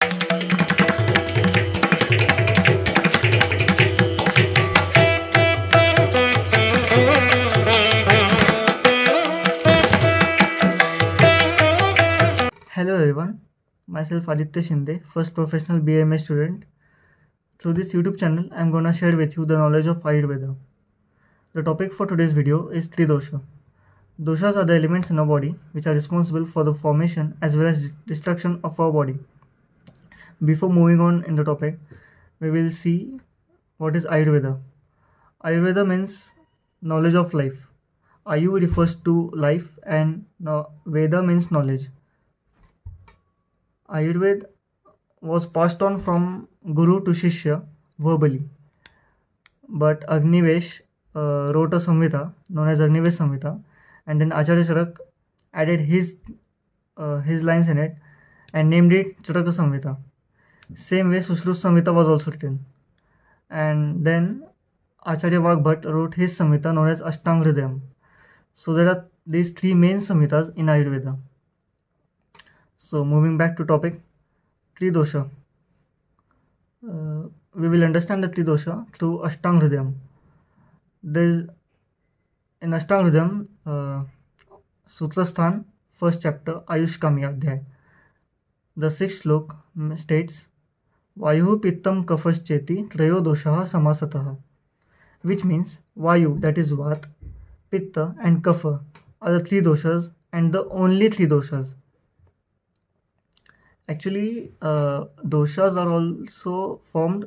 Hello everyone, myself Aditya Shinde, first professional BAMS student. Through this YouTube channel, I am gonna share with you the knowledge of Ayurveda. The topic for today's video is Tridosha. Doshas are the elements in our body which are responsible for the formation as well as destruction of our body. Before moving on in the topic, we will see what is Ayurveda. Ayurveda means knowledge of life. Ayu refers to life and Veda means knowledge. Ayurveda was passed on from Guru to Shishya verbally, but Agnivesh wrote a Samhita known as Agnivesh Samhita, and then Acharya Charak added his lines in it and named it Charaka Samhita. Same way Sushruta Samhita was also written, and then Acharya Vagbhat wrote his Samhita known as Ashtanga Hridayam. So there are these three main Samhitas in Ayurveda. So moving back to topic, Tridosha. We will understand the Tridosha through Ashtanga Hridayam. There is in Ashtanga Hridayam, Sutrasthan, first chapter, Ayushkami Adhyay. The sixth slok states, Vayu Pittam Kafascheti Trayo Doshaha Samasataha, which means Vayu, that is Vat, Pitta and Kapha are the three doshas and the only three doshas. Actually, doshas are also formed,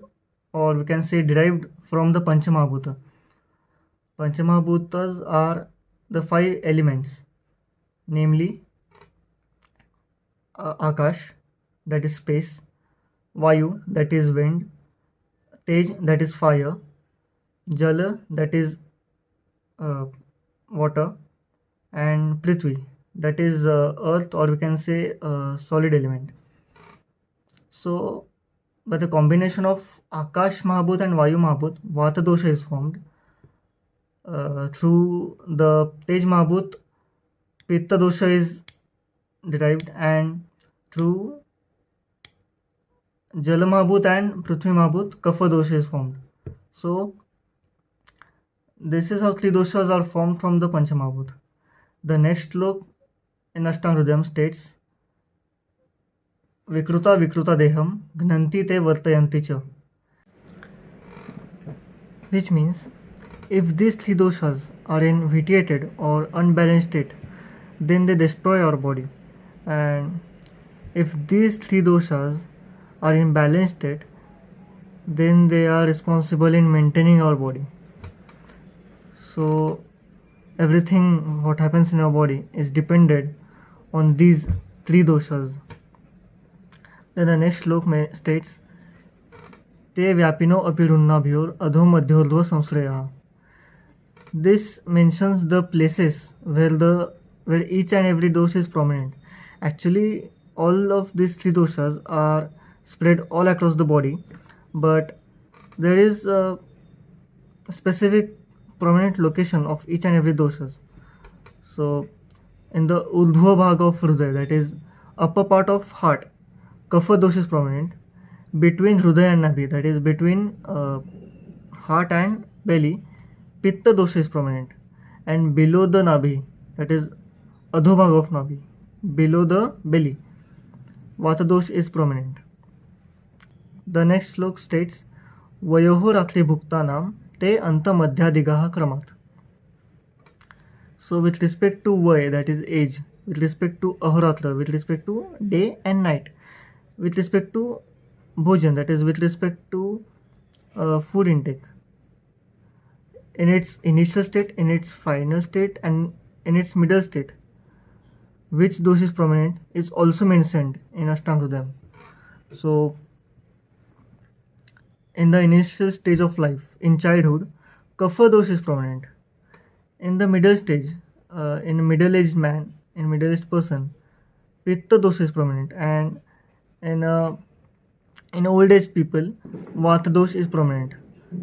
or we can say derived from the Panchamahabhuta. Panchamahabhutas are the five elements, namely Akash, that is space, Vayu, that is wind, Tej, that is fire, Jala, that is water, and Prithvi, that is earth, or we can say solid element. So, by the combination of Akash Mahabhut and Vayu Mahabhut, Vata dosha is formed. Through the Tej Mahabhut, Pitta dosha is derived, and through Jala Mahabhut and Prithvi Mahabhut, Kapha dosha is formed. So, this is how three doshas are formed from the Panchamahabhut. The next slok in Ashtanga Hridayam states, Vikruta Vikruta Deham Gnanti Te Vartayanti Cha, which means if these three doshas are in vitiated or unbalanced state, then they destroy our body, and if these three doshas are in balanced state, then they are responsible in maintaining our body. So everything what happens in our body is dependent on these three doshas. Then the next slok states, Te Vyapino Apirunabhyor Adho Madhyordhva Samshraya. This mentions the places where each and every dosha is prominent. Actually, all of these three doshas are spread all across the body, but there is a specific prominent location of each and every doshas. So, in the Urdhva Bhaga of Hridaya, that is upper part of heart, Kapha dosha is prominent. Between Hridaya and Nabhi, that is between heart and belly, Pitta dosha is prominent. And below the Nabhi, that is Adhobhag of Nabhi, below the belly, Vata dosha is prominent. The next slok states, Vayoho Ratri Bhuktanam Te Anta Madhyadigaha Kramat. So with respect to Vay, that is age, with respect to Ahoratra, with respect to day and night, with respect to Bhojan, that is with respect to food intake, in its initial state, in its final state, and in its middle state, which dosha is prominent is also mentioned in Ashtanga Hridayam. So, in the initial stage of life, in childhood, Kapha dosha is prominent. In the middle stage, in a middle-aged man, in middle-aged person, Pitta dosha is prominent, and in old-age people, Vata dosha is prominent.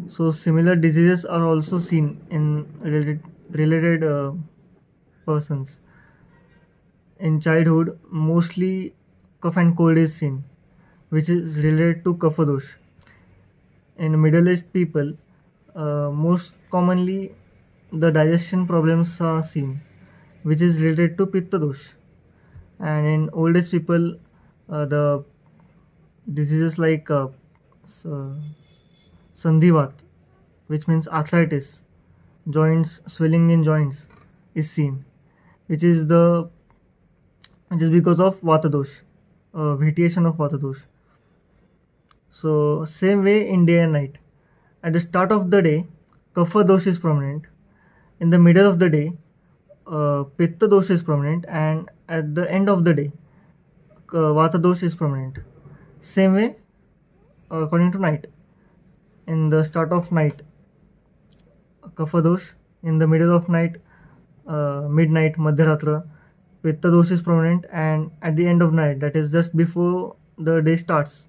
So similar diseases are also seen in related persons. In childhood, mostly cough and cold is seen, which is related to kapha dosh. In middle-aged people, most commonly the digestion problems are seen, which is related to pitta dosh. And in old age people, the diseases like sandhivat, which means arthritis, joints swelling in joints, is seen, which is because of vata dosh, variation of vata dosh. So same way in day and night. At the start of the day, kapha dosh is prominent. In the middle of the day, pitta dosh is prominent, and at the end of the day, vata dosh is prominent. Same way according to night. In the start of night, kapha dosh. In the middle of night, midnight, madhyaratra, pitta dosh is prominent, and at the end of night, that is just before the day starts,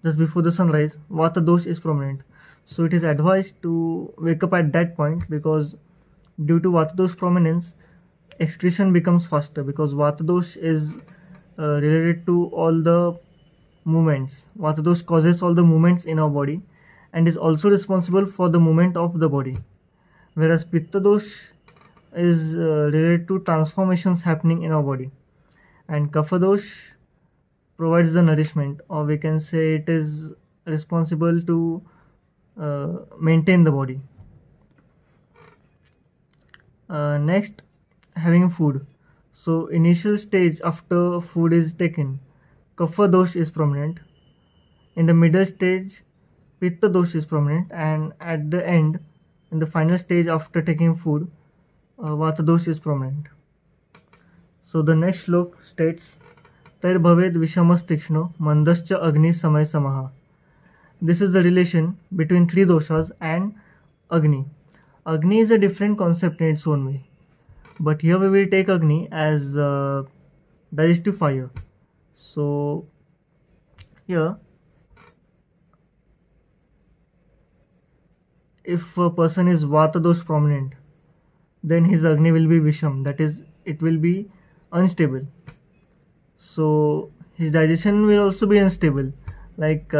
just before the sunrise, vata dosh is prominent. So it is advised to wake up at that point, because due to vata dosh prominence, excretion becomes faster, because vata dosh is related to all the movements. Vata dosh causes all the movements in our body and is also responsible for the movement of the body, whereas pitta dosh is related to transformations happening in our body, and kapha dosh provides the nourishment, or we can say it is responsible to maintain the body. Next, having food. So initial stage after food is taken, kapha dosh is prominent. In the middle stage, pitta dosh is prominent, and at the end, in the final stage after taking food, vata dosh is prominent. So the next shlok states, Bhaved Vishamas Tikshno Mandascha Agni Samay Samaha. This is the relation between three doshas and Agni. Agni is a different concept in its own way, but here we will take Agni as digestive fire. So here, if a person is vata dosh prominent, then his Agni will be Visham, that is, it will be unstable. So his digestion will also be unstable. Like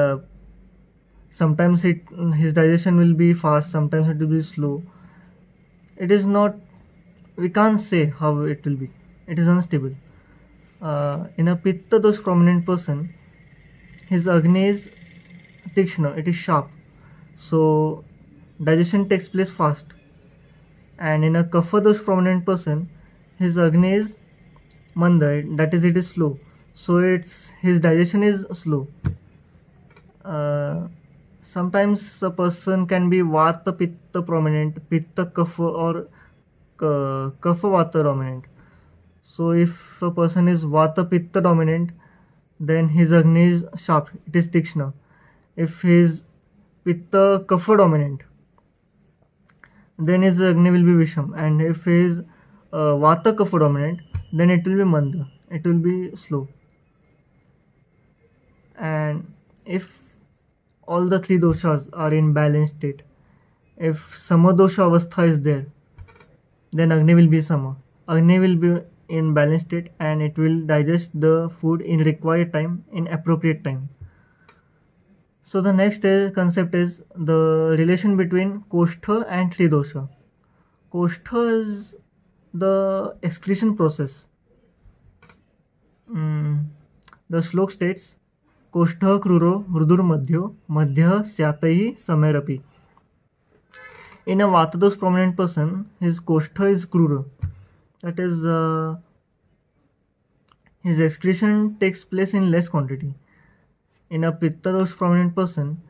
sometimes his digestion will be fast, sometimes it will be slow. It is not, we can't say how it will be. It is unstable. In a pitta dosh prominent person, his Agni is tikshna, it is sharp. So digestion takes place fast. And in a kapha dosh prominent person, his Agni is manda, that is, it is slow. So his digestion is slow. Sometimes a person can be vata pitta prominent, pitta kapha, or kapha vata dominant. So if a person is vata pitta dominant, then his Agni is sharp, it is tikshna. If he is pitta kapha dominant, then his Agni will be visham, and if he is vata kapha dominant, then it will be manda, it will be slow. And if all the three doshas are in balanced state, if sama dosha avastha is there, then Agni will be sama. Agni will be in balanced state, and it will digest the food in required time, in appropriate time. So the next concept is the relation between Koshtha and Tridosha. Koshtha is the excretion process. The shlok states, Koshtha kruro mrudur madhyo madhya syatahi samerapi. In a vata dosh prominent person, his Koshtha is krura. That is, his excretion takes place in less quantity. In a pitta dosh prominent person,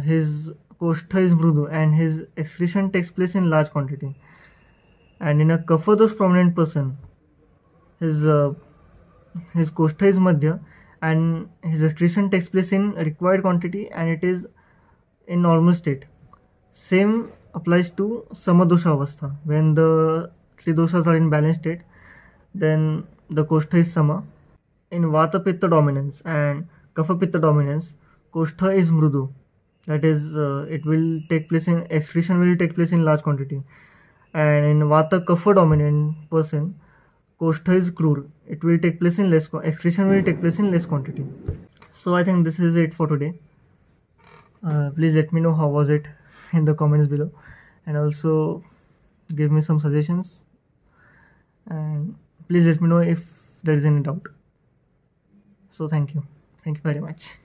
his Koshtha is mrudu, and his excretion takes place in large quantity. And in a kapha dosh prominent person, his Koshtha is madhya, and his excretion takes place in required quantity, and it is in normal state. Same applies to samadosha avastha. When the three doshas are in balanced state, then the Koshtha is sama. In vata pitta dominance and kapha pitta dominance, Koshtha is mrudu. That is, it will take place in, excretion will take place in large quantity. And in vata kapha dominant person, Koshtha is krur. It will take place in excretion will take place in less quantity. So I think this is it for today. Please let me know how was it in the comments below, and also give me some suggestions, and please let me know if there is any doubt. So thank you very much.